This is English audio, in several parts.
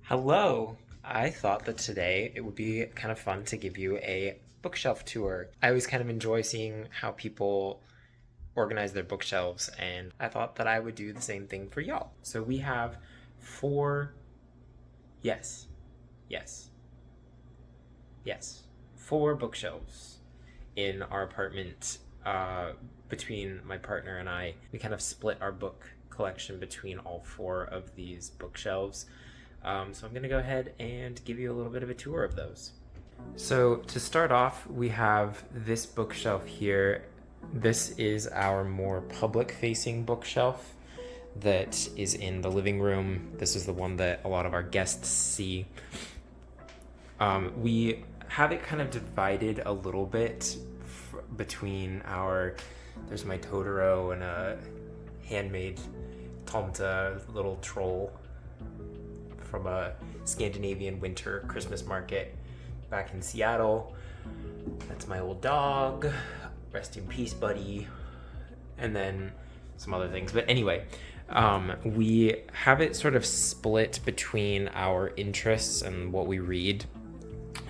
Hello! I thought that today it would be kind of fun to give you a bookshelf tour. I always kind of enjoy seeing how people organize their bookshelves, and I thought that I would do the same thing for y'all. So we have four, yes, yes, yes, four bookshelves in our apartment. Between my partner and I, we kind of split our book collection between all four of these bookshelves. So I'm going to go ahead and give you a little bit of a tour of those. So to start off, we have this bookshelf here. This is our more public-facing bookshelf that is in the living room. This is the one that a lot of our guests see. We have it kind of divided a little bit between there's my Totoro and a handmade Tomta little troll from a Scandinavian winter Christmas market back in Seattle. That's my old dog. Rest in peace, buddy. And then some other things. But anyway, we have it sort of split between our interests and what we read.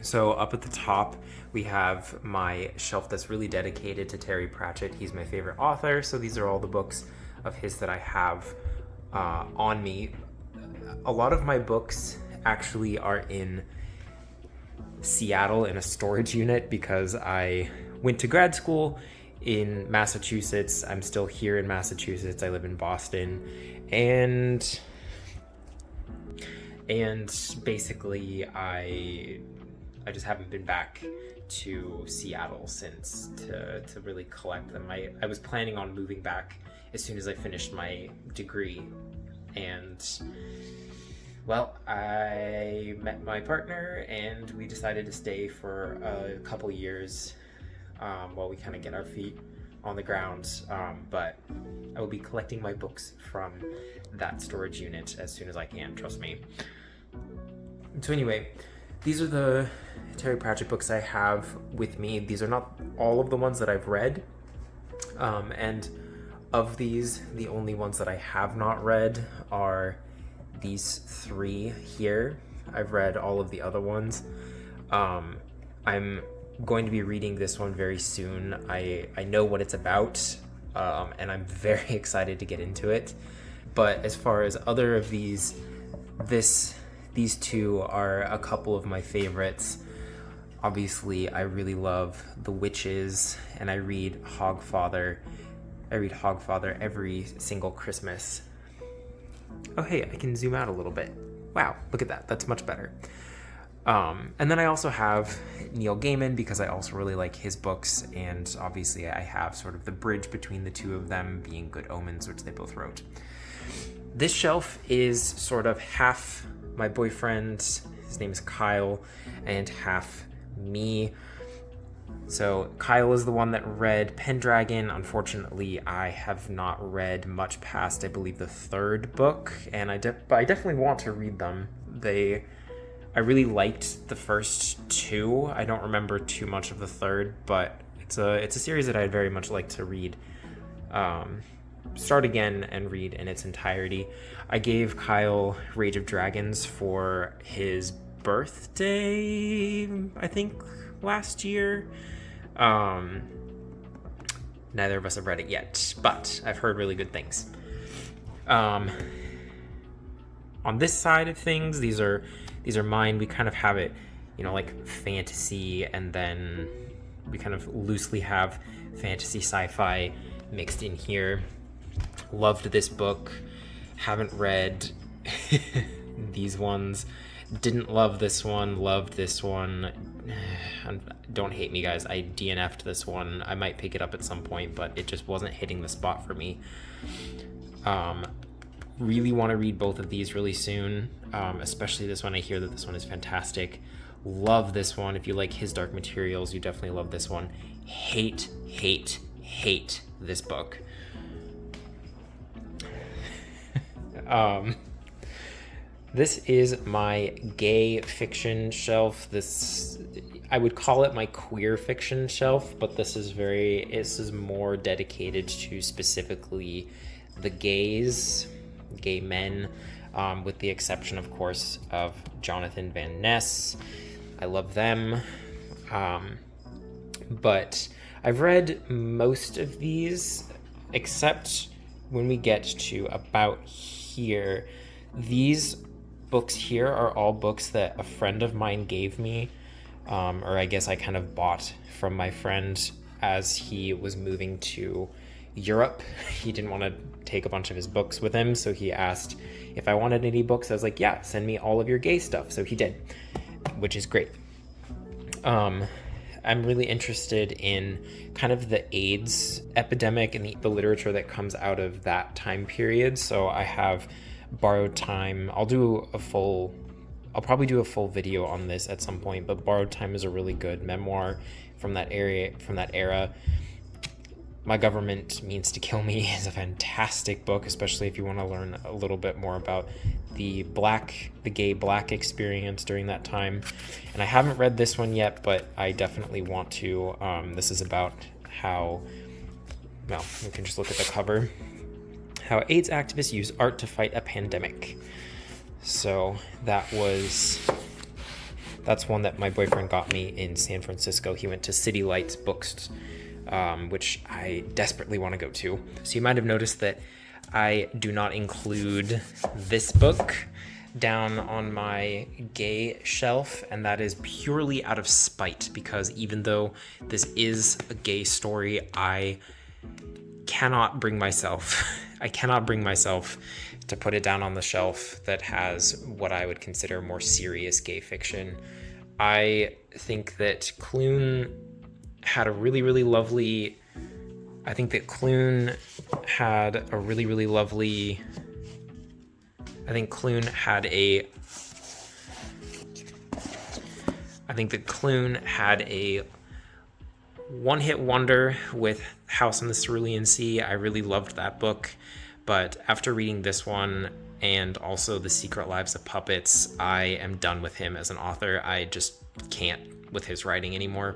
So up at the top, we have my shelf that's really dedicated to Terry Pratchett. He's my favorite author. So these are all the books of his that I have on me. A lot of my books actually are in Seattle in a storage unit because I went to grad school in Massachusetts. I'm still here in Massachusetts. I live in Boston, and basically I just haven't been back to Seattle since to really collect them. I was planning on moving back as soon as I finished my degree, and well, I met my partner and we decided to stay for a couple years while we kind of get our feet on the ground. But I will be collecting my books from that storage unit as soon as I can, trust me. So anyway, these are the Terry Pratchett books I have with me. These are not all of the ones that I've read. And of these, the only ones that I have not read are these three here. I've read all of the other ones. I'm going to be reading this one very soon. I know what it's about, and I'm very excited to get into it. But as far as other of these two are a couple of my favorites. Obviously, I really love The Witches, and I read Hogfather. I read Hogfather every single Christmas. Oh, hey, I can zoom out a little bit. Wow, look at that. That's much better. And then I also have Neil Gaiman because I also really like his books, and obviously I have sort of the bridge between the two of them being Good Omens, which they both wrote. This shelf is sort of half my boyfriend, his name is Kyle, and half me. So Kyle is the one that read Pendragon. Unfortunately, I have not read much past, I believe, the third book, and I definitely want to read them. I really liked the first two. I don't remember too much of the third, but it's a series that I'd very much like to read. Start again and read in its entirety. I gave Kyle Rage of Dragons for his birthday, I think, last year. Neither of us have read it yet, but I've heard really good things. On this side of things, these are mine. We kind of have it, like fantasy, and then we kind of loosely have fantasy sci-fi mixed in here. Loved this book. Haven't read these ones. Didn't love this one. Loved this one. Don't hate me, guys. I DNF'd this one. I might pick it up at some point, but it just wasn't hitting the spot for me. Really want to read both of these really soon, especially this one. I hear that this one is fantastic. Love this one. If you like his dark materials, you definitely love this one. Hate this book. This is my gay fiction shelf. I would call it my queer fiction shelf, but this is more dedicated to specifically the gay men. with the exception, of course, of Jonathan Van Ness. I love them. But I've read most of these, except when we get to about here. These books here are all books that a friend of mine gave me, or I guess I kind of bought from my friend as he was moving to Europe. He didn't want to take a bunch of his books with him, so he asked if I wanted any books. I was like, yeah, send me all of your gay stuff. So he did, which is great. I'm really interested in kind of the AIDS epidemic and the literature that comes out of that time period. So I have Borrowed Time. I'll probably do a full video on this at some point, but Borrowed Time is a really good memoir from that era. My Government Means to Kill Me is a fantastic book, especially if you want to learn a little bit more about the gay black experience during that time. And I haven't read this one yet, but I definitely want to. This is about how, well, you can just look at the cover, how AIDS activists use art to fight a pandemic. So that's one that my boyfriend got me in San Francisco. He went to City Lights Books, which I desperately want to go to. So you might have noticed that I do not include this book down on my gay shelf, and that is purely out of spite, because even though this is a gay story, I cannot bring myself to put it down on the shelf that has what I would consider more serious gay fiction. I think that Clune had a really, really lovely... I think that Clune had a one-hit wonder with House on the Cerulean Sea. I really loved that book, but after reading this one and also The Secret Lives of Puppets, I am done with him as an author. I just can't with his writing anymore.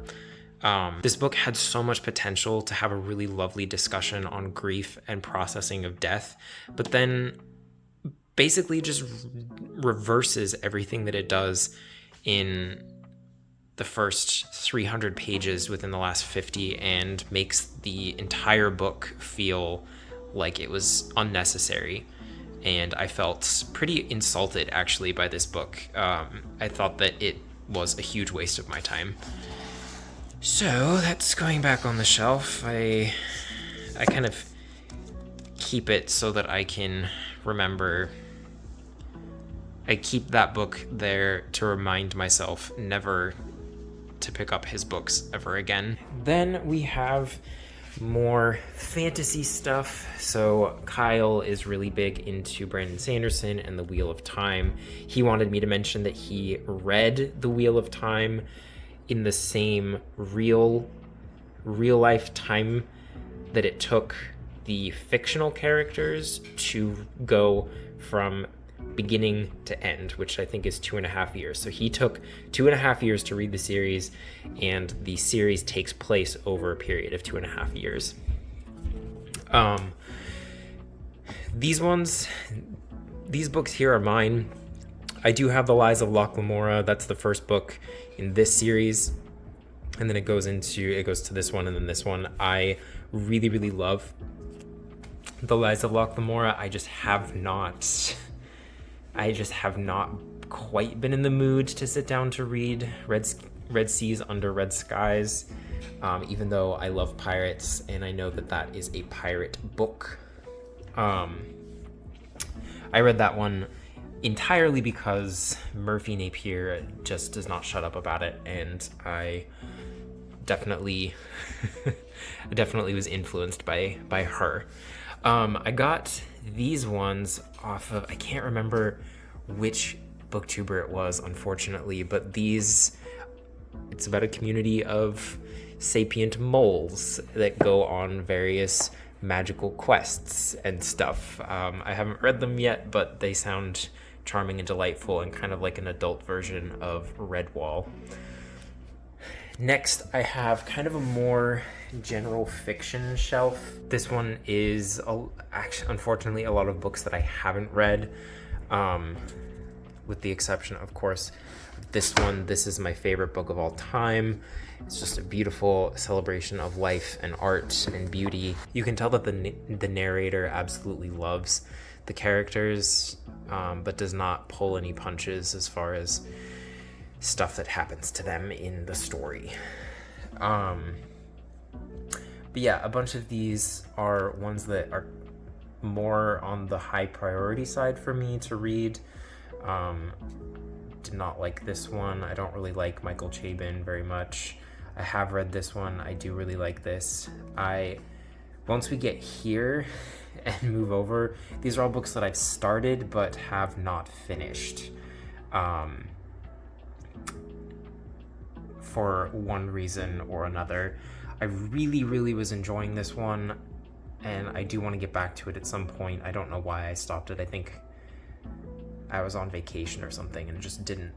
This book had so much potential to have a really lovely discussion on grief and processing of death, but then basically just reverses everything that it does in the first 300 pages within the last 50 and makes the entire book feel like it was unnecessary. And I felt pretty insulted actually by this book. I thought that it was a huge waste of my time. So that's going back on the shelf. I kind of keep it so that I can remember. I keep that book there to remind myself never to pick up his books ever again. Then we have more fantasy stuff. So Kyle is really big into Brandon Sanderson and The Wheel of Time. He wanted me to mention that he read The Wheel of Time in the same real life time that it took the fictional characters to go from beginning to end, which I think is 2.5 years. So he took 2.5 years to read the series, and the series takes place over a period of 2.5 years. These books here are mine. I do have The Lies of Locke Lamora. That's the first book in this series, and then it goes to this one, and then this one. I really, really love The Lies of Locke Lamora. I just have not quite been in the mood to sit down to read Red Seas Under Red Skies, even though I love pirates and I know that is a pirate book. I read that one entirely because Murphy Napier just does not shut up about it, and I definitely was influenced by her. I got these ones off of, I can't remember which booktuber it was, unfortunately, but it's about a community of sapient moles that go on various magical quests and stuff. I haven't read them yet, but they sound charming and delightful and kind of like an adult version of Redwall. Next, I have kind of a more general fiction shelf. This one is, unfortunately, a lot of books that I haven't read. with the exception, of course, of this one. This is my favorite book of all time. It's just a beautiful celebration of life and art and beauty. You can tell that the narrator absolutely loves the characters, but does not pull any punches as far as stuff that happens to them in the story. But yeah, a bunch of these are ones that are more on the high priority side for me to read. Did not like this one. I don't really like Michael Chabon very much. I have read this one. I do really like this. Once we get here and move over, these are all books that I've started but have not finished. For one reason or another. I really, really was enjoying this one, and I do want to get back to it at some point. I don't know why I stopped it. I think I was on vacation or something and just didn't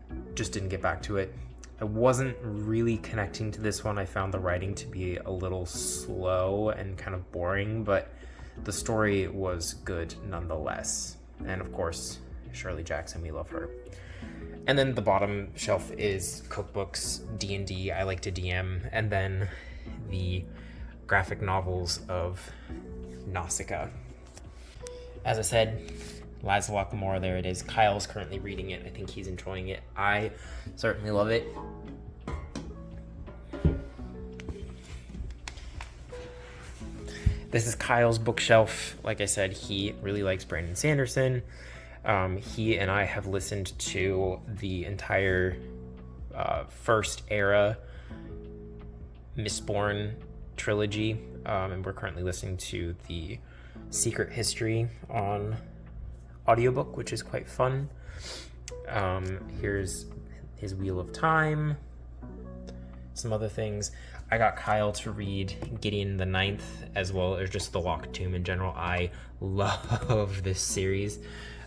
get back to it. I wasn't really connecting to this one. I found the writing to be a little slow and kind of boring, but the story was good nonetheless. And of course, Shirley Jackson, we love her. And then the bottom shelf is cookbooks, D&D, I like to DM, and then the graphic novels of Nausicaa. As I said, Lies of Lockamore, there it is. Kyle's currently reading it. I think he's enjoying it. I certainly love it. This is Kyle's bookshelf. Like I said, he really likes Brandon Sanderson. He and I have listened to the entire first era Mistborn trilogy, and we're currently listening to the Secret History on audiobook, which is quite fun. Here's his Wheel of Time, some other things. I got Kyle to read Gideon the Ninth, as well as just the Locked Tomb in general. I love this series.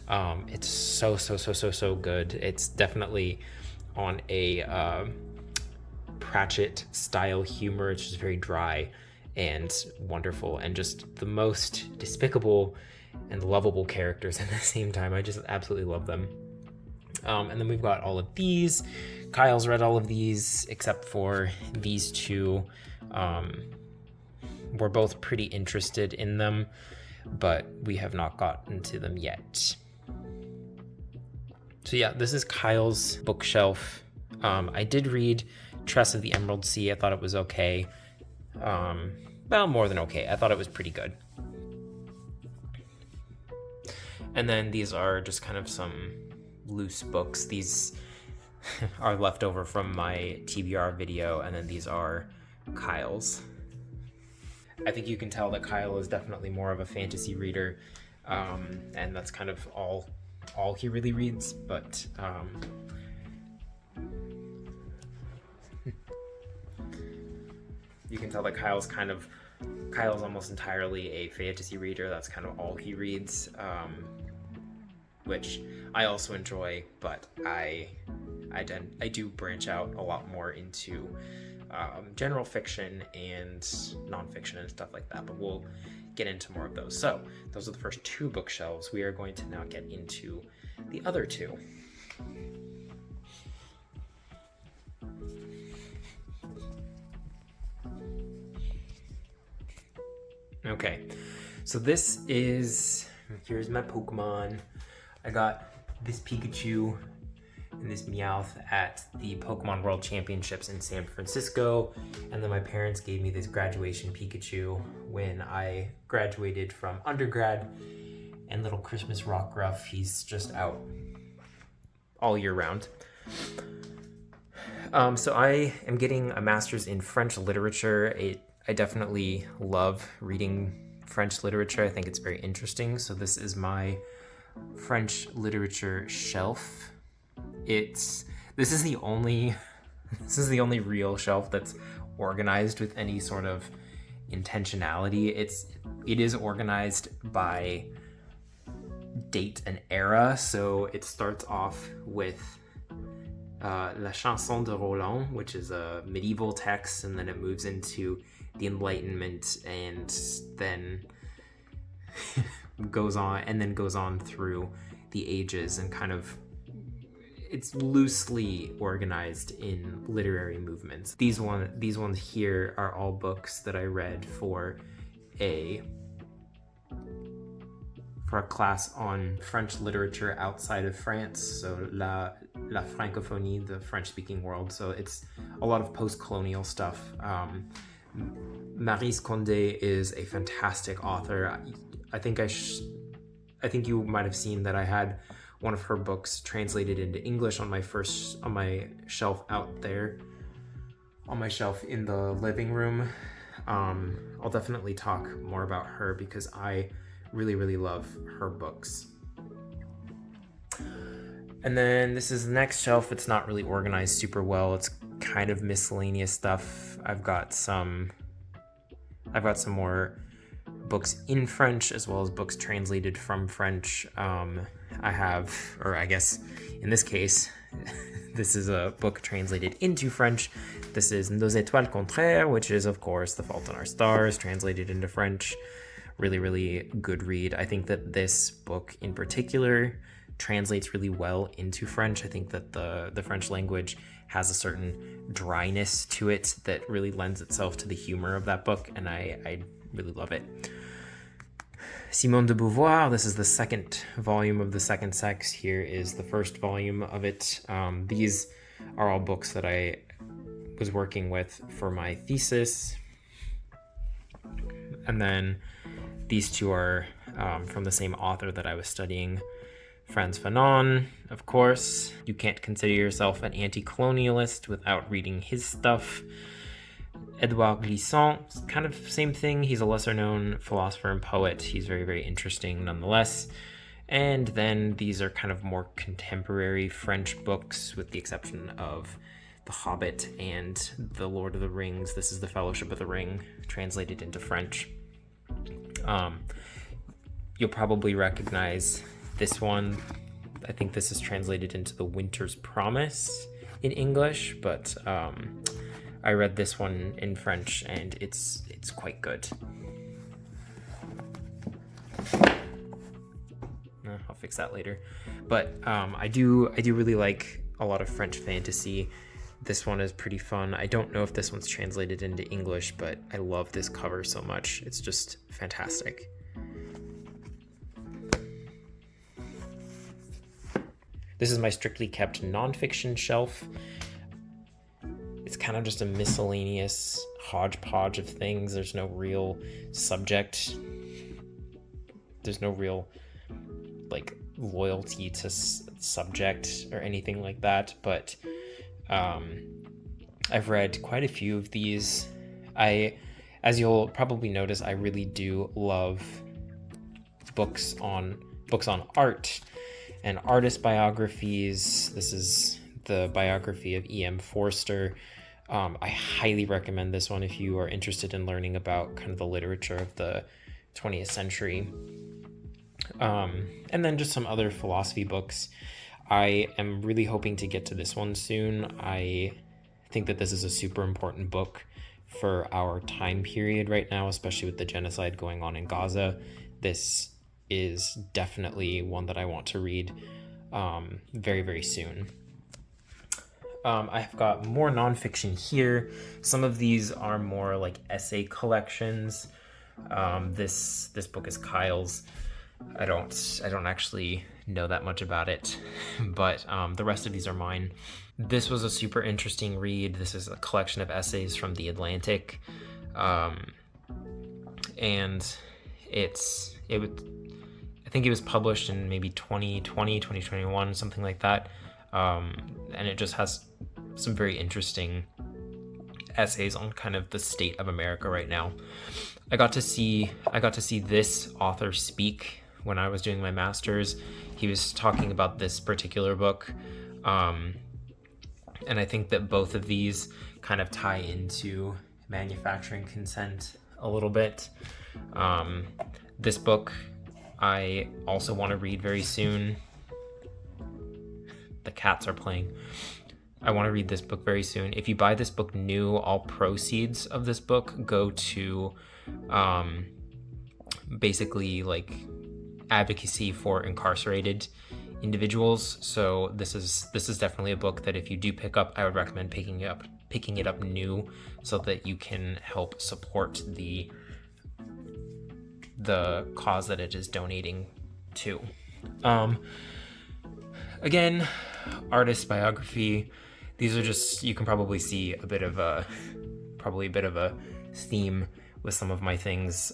It's so good. It's definitely on a Pratchett style humor. It's just very dry and wonderful, and just the most despicable and lovable characters at the same time. I just absolutely love them. And then we've got all of these. Kyle's read all of these except for these two. We're both pretty interested in them, but we have not gotten to them yet. So yeah, this is Kyle's bookshelf. I did read Tress of the Emerald Sea. I thought it was okay. Well, more than okay. I thought it was pretty good. And then these are just kind of some loose books. These are left over from my TBR video, and then these are Kyle's. I think you can tell that Kyle is definitely more of a fantasy reader, and that's kind of all he really reads, but you can tell that Kyle's almost entirely a fantasy reader. That's kind of all he reads, which I also enjoy, but I do branch out a lot more into general fiction and nonfiction and stuff like that, but we'll get into more of those. So those are the first two bookshelves. We are going to now get into the other two. Okay, so here's my Pokemon. I got this Pikachu and this Meowth at the Pokemon World Championships in San Francisco, and then my parents gave me this graduation Pikachu when I graduated from undergrad, and little Christmas Rockruff, he's just out all year round. So I am getting a master's in French literature. I definitely love reading French literature. I think it's very interesting. So this is my French literature shelf. This is the only real shelf that's organized with any sort of intentionality. It is organized by date and era. So it starts off with La Chanson de Roland, which is a medieval text, and then it moves into the Enlightenment, and then goes on through the ages and kind of it's loosely organized in literary movements. These ones here are all books that I read for a class on French literature outside of France, so la francophonie, the French-speaking world. So it's a lot of post-colonial stuff. Maryse Condé is a fantastic author. I think you might have seen that I had one of her books translated into English on my shelf out there, on my shelf in the living room. I'll definitely talk more about her because I really love her books. And then this is the next shelf. It's not really organized super well. It's kind of miscellaneous stuff. I've got some more books in French as well as books translated from French. I have, or I guess in this case, this is a book translated into French. This is Nos Étoiles Contraires, which is of course The Fault in Our Stars, translated into French. Really good read. I think that this book in particular translates really well into French. I think that the French language has a certain dryness to it that really lends itself to the humor of that book, and I really love it. Simone de Beauvoir, this is the second volume of The Second Sex. Here is the first volume of it. These are all books that I was working with for my thesis. And then these two are from the same author that I was studying, Frantz Fanon, of course. You can't consider yourself an anti-colonialist without reading his stuff. Edouard Glissant, kind of same thing. He's a lesser-known philosopher and poet. He's very interesting nonetheless. And then these are kind of more contemporary French books, with the exception of The Hobbit and The Lord of the Rings. This is The Fellowship of the Ring, translated into French. You'll probably recognize this one. I think this is translated into The Winter's Promise in English, but I read this one in French and it's quite good. I'll fix that later. But I do really like a lot of French fantasy. This one is pretty fun. I don't know if this one's translated into English, but I love this cover so much. It's just fantastic. This is my strictly kept nonfiction shelf. It's kind of just a miscellaneous hodgepodge of things. There's no real subject. There's no real loyalty to subject or anything like that, but I've read quite a few of these. As you'll probably notice, I really do love books on art and artist biographies. This is the biography of E.M. Forster. I highly recommend this one if you are interested in learning about kind of the literature of the 20th century. And then just some other philosophy books. I am really hoping to get to this one soon. I think that this is a super important book for our time period right now, especially with the genocide going on in Gaza. This is definitely one that I want to read very soon. I've got more nonfiction here. Some of these are more like essay collections. This book is Kyle's. I don't actually know that much about it, but the rest of these are mine. This was a super interesting read. This is a collection of essays from The Atlantic, and I think it was published in maybe 2020, 2021, something like that, and it just has some very interesting essays on kind of the state of America right now. I got to see this author speak when I was doing my master's. He was talking about this particular book, and I think that both of these kind of tie into manufacturing consent a little bit. This book I also want to read very soon. The cats are playing. I want to read this book very soon. If you buy this book new, all proceeds of this book go to basically like advocacy for incarcerated individuals. So this is definitely a book that if you do pick up, I would recommend picking it up new, so that you can help support the cause that it is donating to. Again, artist biography. These are just, you can probably see a bit of a theme with some of my things.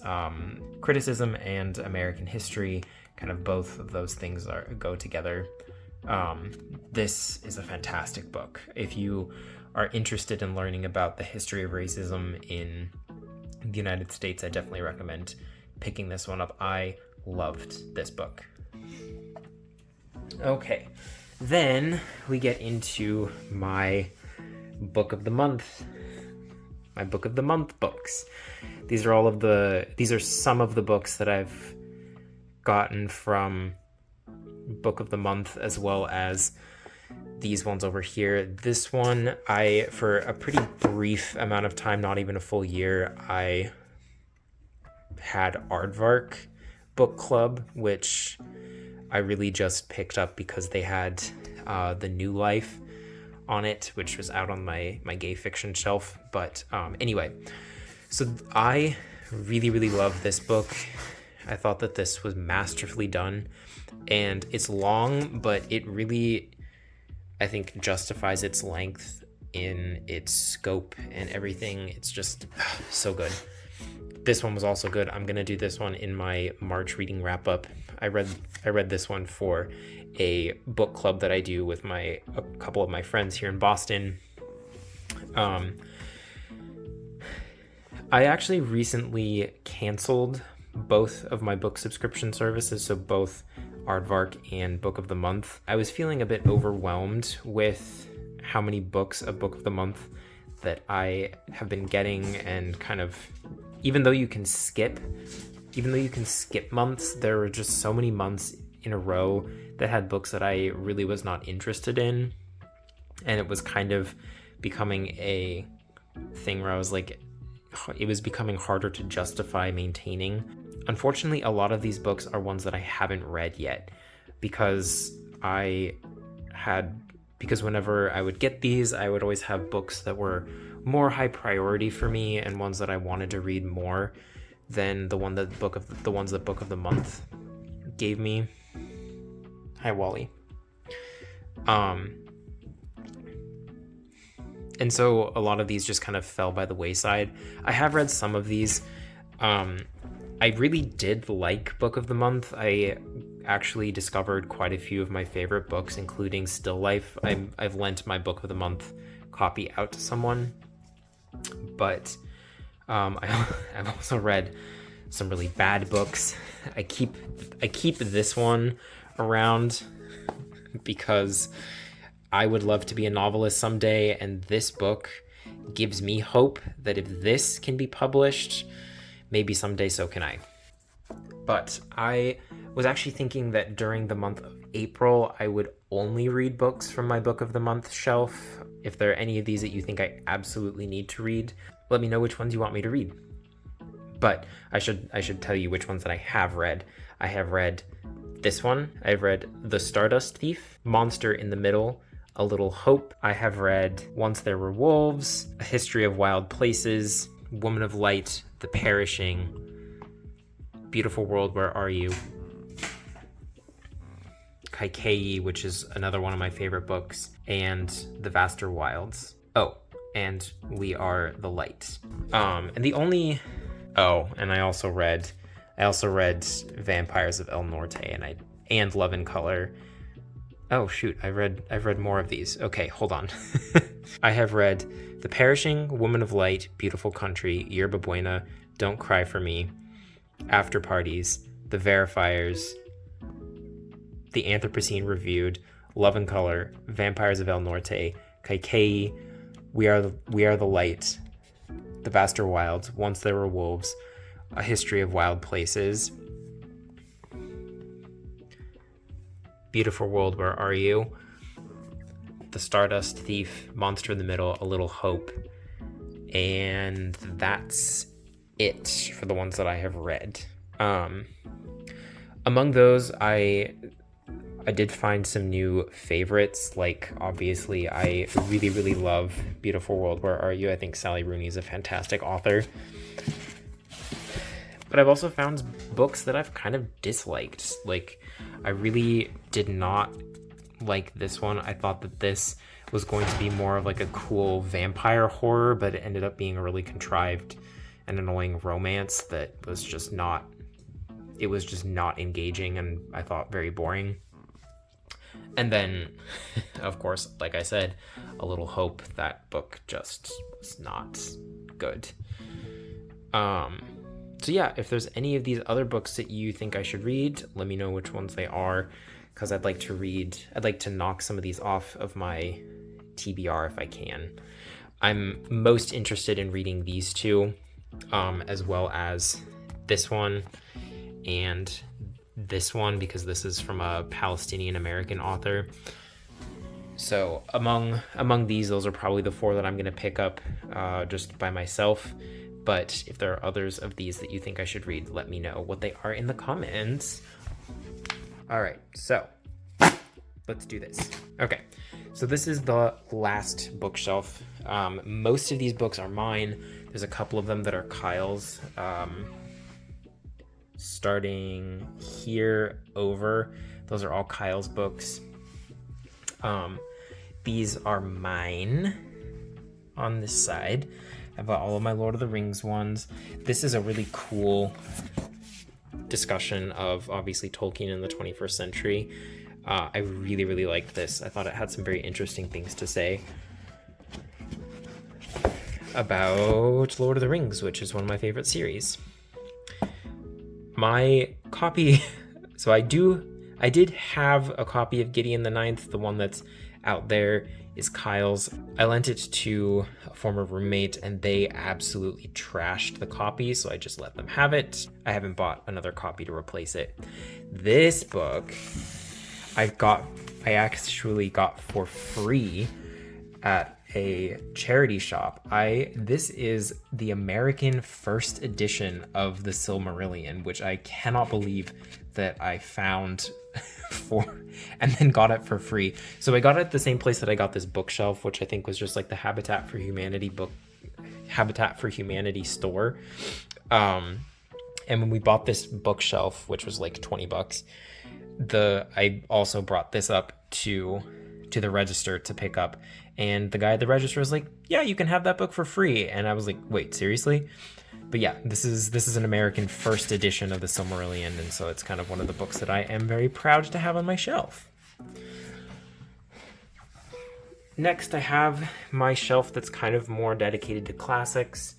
Criticism and American history, kind of both of those things go together. This is a fantastic book. If you are interested in learning about the history of racism in the United States, I definitely recommend picking this one up. I loved this book. Okay, then we get into my book of the month. My book of the month books. These are some of the books that I've gotten from book of the month, as well as these ones over here. This one, for a pretty brief amount of time, not even a full year, I had Aardvark book club, which I really just picked up because they had The New Life on it, which was out on my gay fiction shelf. But anyway, so I really, really love this book. I thought that this was masterfully done, and it's long, but it really, I think, justifies its length in its scope and everything. It's just so good. This one was also good. I'm gonna do this one in my March reading wrap up. I read this one for a book club that I do with a couple of my friends here in Boston. I actually recently canceled both of my book subscription services, so both Aardvark and Book of the Month. I was feeling a bit overwhelmed with how many books of Book of the Month that I have been getting, and kind of, even though you can skip months, there were just so many months in a row that had books that I really was not interested in, and it was kind of becoming a thing where I was like, it was becoming harder to justify maintaining. Unfortunately, a lot of these books are ones that I haven't read yet, because whenever I would get these, I would always have books that were more high priority for me, and ones that I wanted to read more than the ones that Book of the Month gave me. Hi, Wally. And so a lot of these just kind of fell by the wayside. I have read some of these. I really did like Book of the Month. I actually discovered quite a few of my favorite books, including Still Life. I've lent my Book of the Month copy out to someone. But I've also read some really bad books. I keep this one around because I would love to be a novelist someday, and this book gives me hope that if this can be published, maybe someday so can I. But I was actually thinking that during the month of April, I would only read books from my Book of the Month shelf. If there are any of these that you think I absolutely need to read, let me know which ones you want me to read. But I should tell you which ones that I have read. I have read this one. I've read The Stardust Thief, Monster in the Middle, A Little Hope. I have read Once There Were Wolves, A History of Wild Places, Woman of Light, The Perishing, Beautiful World, Where Are You? Kaikeyi, which is another one of my favorite books, and The Vaster Wilds. Oh, and We Are the Light. And I also read Vampires of El Norte and Love and Color. Oh shoot, I've read more of these. Okay, hold on. I have read The Perishing, Woman of Light, Beautiful Country, Yerba Buena, Don't Cry for Me, After Parties, The Verifiers, The Anthropocene Reviewed, Love and Color, Vampires of El Norte, Kaikeyi, We Are the Light, The Vaster Wilds, Once There Were Wolves, A History of Wild Places, Beautiful World, Where Are You? The Stardust Thief, Monster in the Middle, A Little Hope, and that's it for the ones that I have read. Among those, I I did find some new favorites, like obviously I really, really love Beautiful World, Where Are You? I think Sally Rooney is a fantastic author. But I've also found books that I've kind of disliked. Like, I really did not like this one. I thought that this was going to be more of like a cool vampire horror, but it ended up being a really contrived and annoying romance that was just not, it was just not engaging, and I thought very boring. And then, of course, like I said, A Little Hope, that book just was not good. So yeah, if there's any of these other books that you think I should read, let me know which ones they are, because I'd like to knock some of these off of my TBR if I can. I'm most interested in reading these two, as well as this one and this one, because this is from a Palestinian American author. So among these, those are probably the four that I'm going to pick up just by myself. But if there are others of these that you think I should read, let me know what they are in the comments. All right, so let's do this. Okay, so this is the last bookshelf. Most of these books are mine. There's a couple of them that are Kyle's. Starting here over, those are all Kyle's books. These are mine on this side. I've got all of my Lord of the Rings ones. This is a really cool discussion of obviously Tolkien in the 21st century. I really, really liked this. I thought it had some very interesting things to say about Lord of the Rings, which is one of my favorite series. My copy, so I did have a copy of Gideon the Ninth. The one that's out there is Kyle's. I lent it to a former roommate and they absolutely trashed the copy, so I just let them have it. I haven't bought another copy to replace it. This book I actually got for free at a charity shop. This is the American first edition of the Silmarillion, which I cannot believe that I found and then got it for free. So I got it at the same place that I got this bookshelf, which I think was just like the Habitat for Humanity store. And when we bought this bookshelf, which was like $20, I also brought this up to the register to pick up, and the guy at the register was like, yeah, you can have that book for free. And I was like, wait, seriously? But yeah, this is an American first edition of the Silmarillion, and so it's kind of one of the books that I am very proud to have on my shelf. Next, I have my shelf that's kind of more dedicated to classics.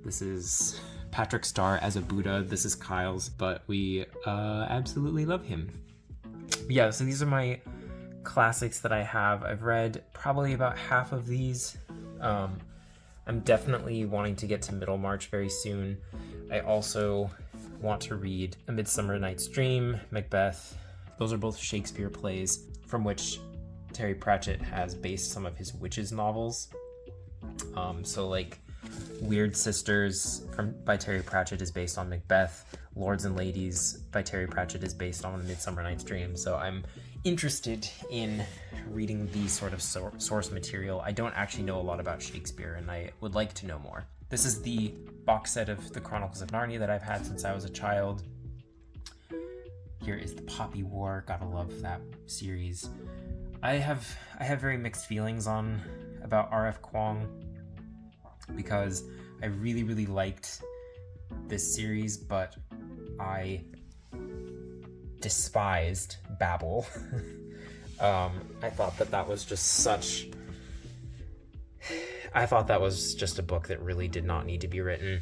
This is Patrick Star as a Buddha. This is Kyle's, but we absolutely love him. Yeah, so these are my classics that I have. I've read probably about half of these. I'm definitely wanting to get to Middlemarch very soon. I also want to read A Midsummer Night's Dream, Macbeth. Those are both Shakespeare plays from which Terry Pratchett has based some of his witches novels. So like Weird Sisters by Terry Pratchett is based on Macbeth. Lords and Ladies by Terry Pratchett is based on A Midsummer Night's Dream. So I'm interested in reading these sort of source material. I don't actually know a lot about Shakespeare, and I would like to know more. This is the box set of the Chronicles of Narnia that I've had since I was a child. Here is the Poppy War. Gotta love that series. I have very mixed feelings about R.F. Kuang, because I really, really liked this series, but I despised Babel. I thought that was just a book that really did not need to be written.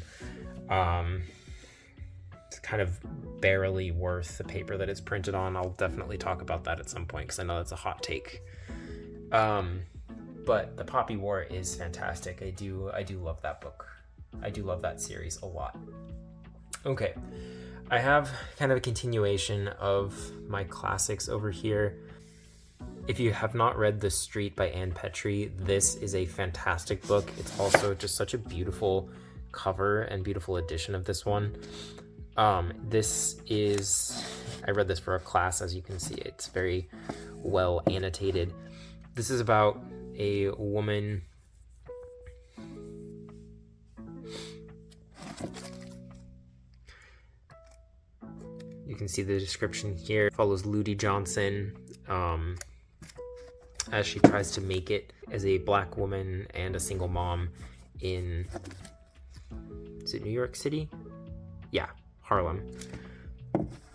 It's kind of barely worth the paper that it's printed on. I'll definitely talk about that at some point, because I know that's a hot take. But the Poppy War is fantastic. I do love that book. I do love that series a lot. Okay, I have kind of a continuation of my classics over here. If you have not read The Street by Anne Petrie, this is a fantastic book. It's also just such a beautiful cover and beautiful edition of this one. I read this for a class. As you can see, it's very well annotated. This is about a woman. You can see the description here. It follows Ludi Johnson as she tries to make it as a Black woman and a single mom in, is it New York City? Yeah, Harlem.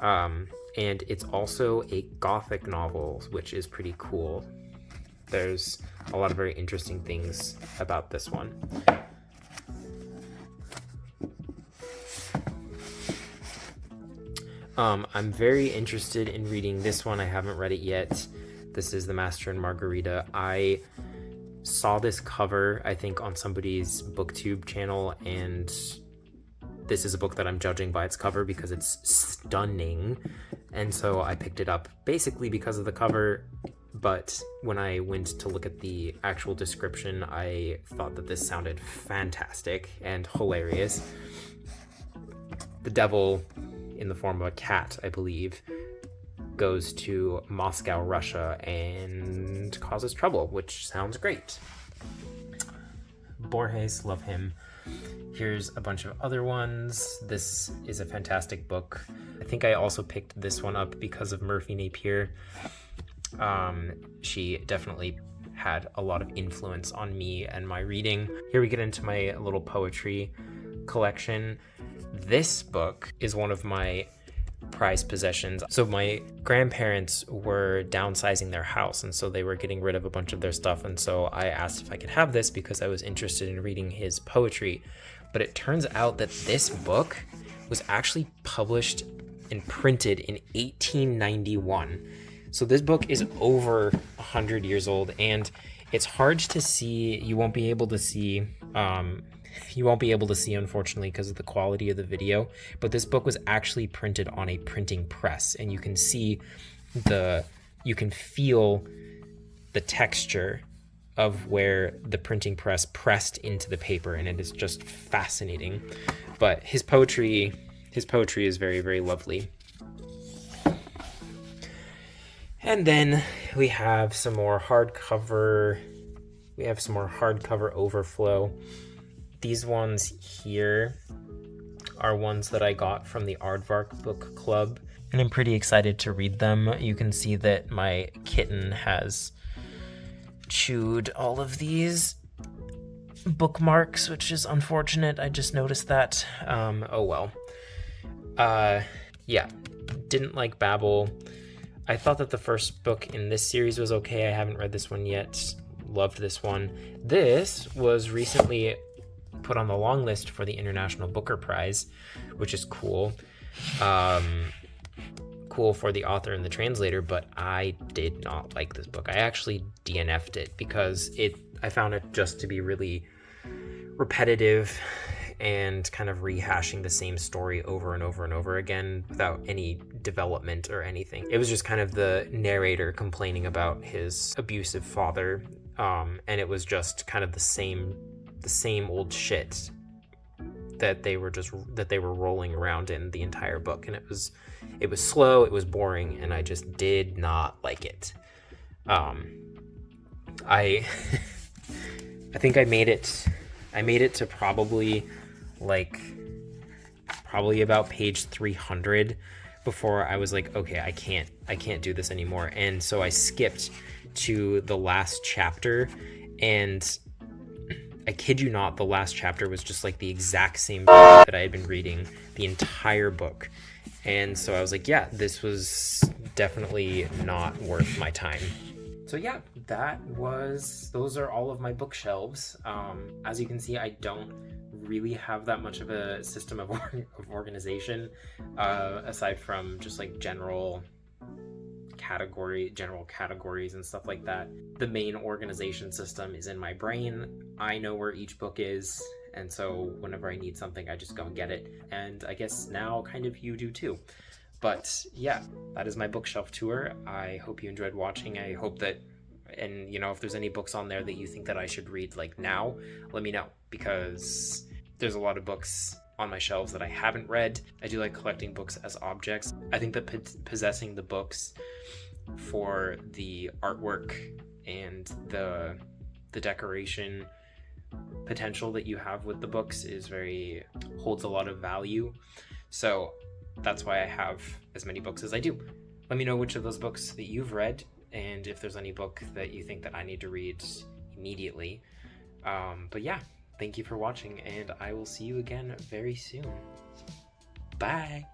And it's also a Gothic novel, which is pretty cool. There's a lot of very interesting things about this one. I'm very interested in reading this one. I haven't read it yet. This is The Master and Margarita. I saw this cover, I think, on somebody's BookTube channel, and this is a book that I'm judging by its cover because it's stunning. And so I picked it up basically because of the cover, but when I went to look at the actual description, I thought that this sounded fantastic and hilarious. The devil, in the form of a cat, I believe, goes to Moscow, Russia, and causes trouble, which sounds great. Borges, love him. Here's a bunch of other ones. This is a fantastic book. I think I also picked this one up because of Murphy Napier. She definitely had a lot of influence on me and my reading. Here we get into my little poetry collection. This book is one of my prized possessions. So my grandparents were downsizing their house, and so they were getting rid of a bunch of their stuff, and so I asked if I could have this because I was interested in reading his poetry. But it turns out that this book was actually published and printed in 1891. So this book is over 100 years old, and it's hard to see. You won't be able to see unfortunately because of the quality of the video, but this book was actually printed on a printing press, and you can feel the texture of where the printing press pressed into the paper, and it is just fascinating. But his poetry is very, very lovely. And then we have some more hardcover overflow. These ones here are ones that I got from the Aardvark Book Club, and I'm pretty excited to read them. You can see that my kitten has chewed all of these bookmarks, which is unfortunate. I just noticed that. Oh well. Yeah, didn't like Babel. I thought that the first book in this series was okay. I haven't read this one yet. Loved this one. This was recently put on the long list for the International Booker Prize, which is cool. Cool for the author and the translator, but I did not like this book. I actually DNF'd it because I found it just to be really repetitive and kind of rehashing the same story over and over and over again without any development or anything. It was just kind of the narrator complaining about his abusive father, and it was just kind of the same old shit that they were rolling around in the entire book, and it was slow, it was boring, and I just did not like it. I think I made it to probably about page 300 before I was like, okay, I can't do this anymore. And so I skipped to the last chapter, and I kid you not, the last chapter was just like the exact same that I had been reading the entire book. And so I was like, yeah, this was definitely not worth my time. So yeah, those are all of my bookshelves. As you can see, I don't really have that much of a system of organization, aside from just like general categories and stuff like that. The main organization system is in my brain. I know where each book is, and so whenever I need something, I just go and get it. And I guess now kind of you do too. But yeah, that is my bookshelf tour. I hope you enjoyed watching. I hope that, and if there's any books on there that you think that I should read like now, let me know, because there's a lot of books on my shelves that I haven't read. I do like collecting books as objects. I think that possessing the books for the artwork and the decoration potential that you have with the books holds a lot of value. So that's why I have as many books as I do. Let me know which of those books that you've read, and if there's any book that you think that I need to read immediately. But yeah, thank you for watching, and I will see you again very soon. Bye!